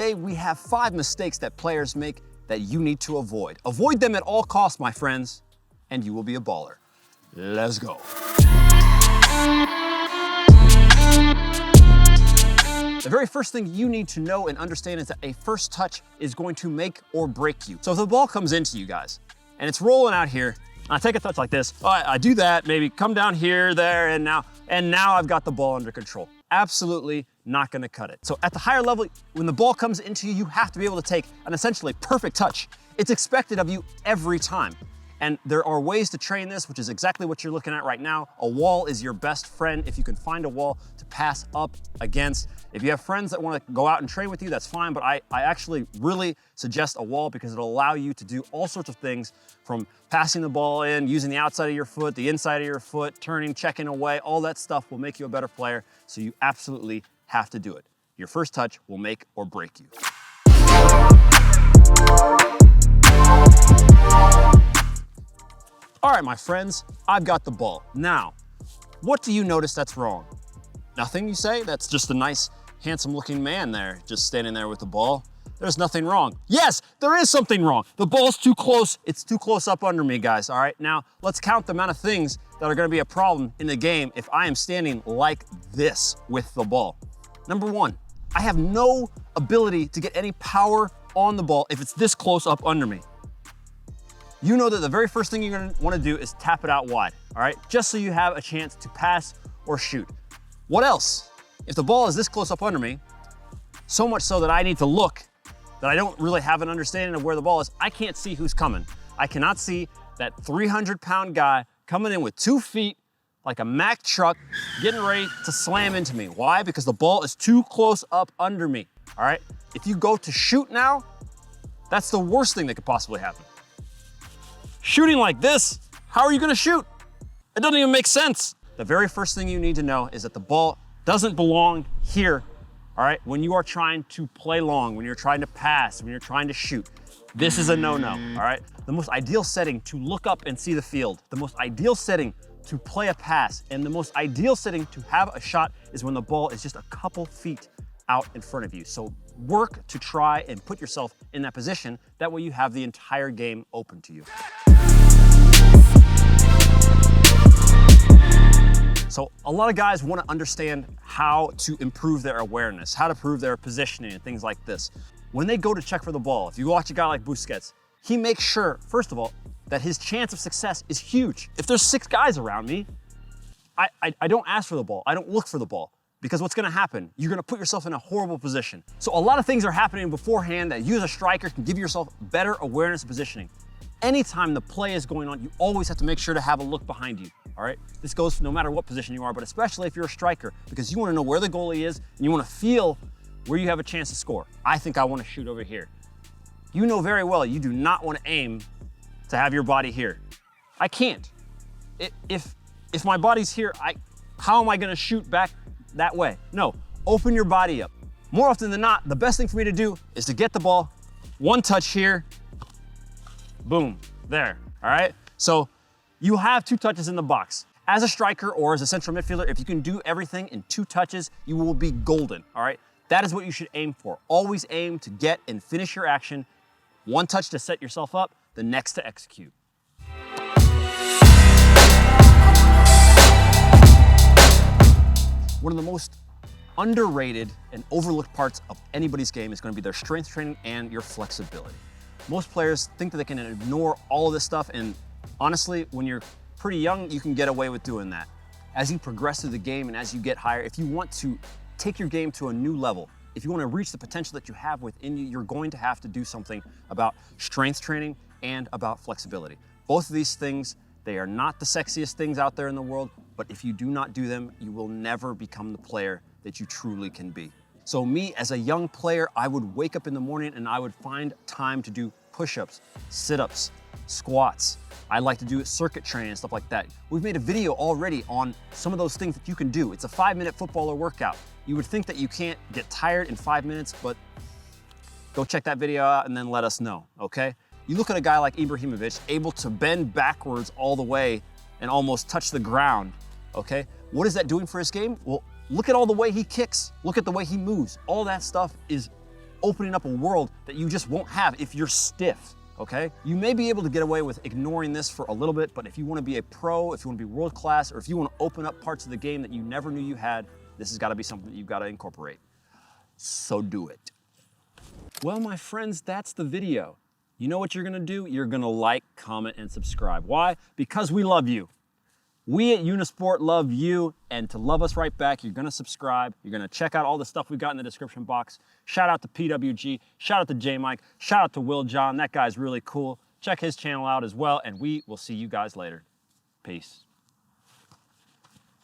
Today, we have 5 mistakes that players make that you need to avoid. Avoid them at all costs, my friends, and you will be a baller. Let's go. The very first thing you need to know and understand is that a first touch is going to make or break you. So if the ball comes into you guys, and it's rolling out here, I take a touch like this, I do that, maybe come down here, there, and now I've got the ball under control. Absolutely not gonna cut it. So at the higher level, when the ball comes into you, you have to be able to take an essentially perfect touch. It's expected of you every time. And there are ways to train this, which is exactly what you're looking at right now. A wall is your best friend if you can find a wall to pass up against. If you have friends that want to go out and train with you, that's fine, but I actually really suggest a wall because it'll allow you to do all sorts of things, from passing the ball in, using the outside of your foot, the inside of your foot, turning, checking away, all that stuff will make you a better player, so you absolutely have to do it. Your first touch will make or break you. All right, my friends, I've got the ball. Now, what do you notice that's wrong? Nothing, you say? That's just a nice, handsome-looking man there, just standing there with the ball. There's nothing wrong. Yes, there is something wrong. The ball's too close. It's too close up under me, guys, all right? Now, let's count the amount of things that are gonna be a problem in the game if I am standing like this with the ball. Number 1, I have no ability to get any power on the ball if it's this close up under me. You know that the very first thing you're gonna wanna do is tap it out wide, all right? Just so you have a chance to pass or shoot. What else? If the ball is this close up under me, so much so that I need to look, that I don't really have an understanding of where the ball is, I can't see who's coming. I cannot see that 300-pound guy coming in with 2 feet, like a Mack truck, getting ready to slam into me. Why? Because the ball is too close up under me, all right? If you go to shoot now, that's the worst thing that could possibly happen. Shooting like this, how are you gonna shoot? It doesn't even make sense. The very first thing you need to know is that the ball doesn't belong here, all right? When you are trying to play long, when you're trying to pass, when you're trying to shoot, this is a no-no, all right? The most ideal setting to look up and see the field, the most ideal setting to play a pass, and the most ideal setting to have a shot is when the ball is just a couple feet out in front of you. So work to try and put yourself in that position. That way you have the entire game open to you. So a lot of guys want to understand how to improve their awareness, how to improve their positioning and things like this. When they go to check for the ball, if you watch a guy like Busquets, he makes sure, first of all, that his chance of success is huge. If there's 6 guys around me, I don't ask for the ball. I don't look for the ball, because what's gonna happen? You're gonna put yourself in a horrible position. So a lot of things are happening beforehand that you as a striker can give yourself better awareness and positioning. Anytime the play is going on, you always have to make sure to have a look behind you, all right? This goes no matter what position you are, but especially if you're a striker, because you wanna know where the goalie is and you wanna feel where you have a chance to score. I think I wanna shoot over here. You know very well you do not wanna aim to have your body here. I can't. If my body's here, how am I gonna shoot back that way? No, open your body up. More often than not, the best thing for me to do is to get the ball, 1 touch here, boom, there, all right? So you have 2 touches in the box. As a striker or as a central midfielder, if you can do everything in 2 touches, you will be golden, all right? That is what you should aim for. Always aim to get and finish your action. 1 touch to set yourself up, the next to execute. One of the most underrated and overlooked parts of anybody's game is going to be their strength training and your flexibility. Most players think that they can ignore all of this stuff, and honestly, when you're pretty young, you can get away with doing that. As you progress through the game and as you get higher, if you want to take your game to a new level, if you want to reach the potential that you have within you, you're going to have to do something about strength training and about flexibility. Both of these things, they are not the sexiest things out there in the world, but if you do not do them, you will never become the player that you truly can be. So me, as a young player, I would wake up in the morning and I would find time to do push-ups, sit-ups, squats. I like to do circuit training and stuff like that. We've made a video already on some of those things that you can do. It's a 5-minute footballer workout. You would think that you can't get tired in 5 minutes, but go check that video out and then let us know, okay? You look at a guy like Ibrahimovic, able to bend backwards all the way and almost touch the ground, okay? What is that doing for his game? Well, look at all the way he kicks. Look at the way he moves. All that stuff is opening up a world that you just won't have if you're stiff, okay? You may be able to get away with ignoring this for a little bit, but if you wanna be a pro, if you wanna be world class, or if you wanna open up parts of the game that you never knew you had, this has gotta be something that you've gotta incorporate. So do it. Well, my friends, that's the video. You know what you're gonna do? You're gonna like, comment, and subscribe. Why? Because we love you. We at Unisport love you, and to love us right back, you're gonna subscribe, you're gonna check out all the stuff we've got in the description box. Shout out to PWG, shout out to J-Mike, shout out to Will John, that guy's really cool. Check his channel out as well, and we will see you guys later. Peace.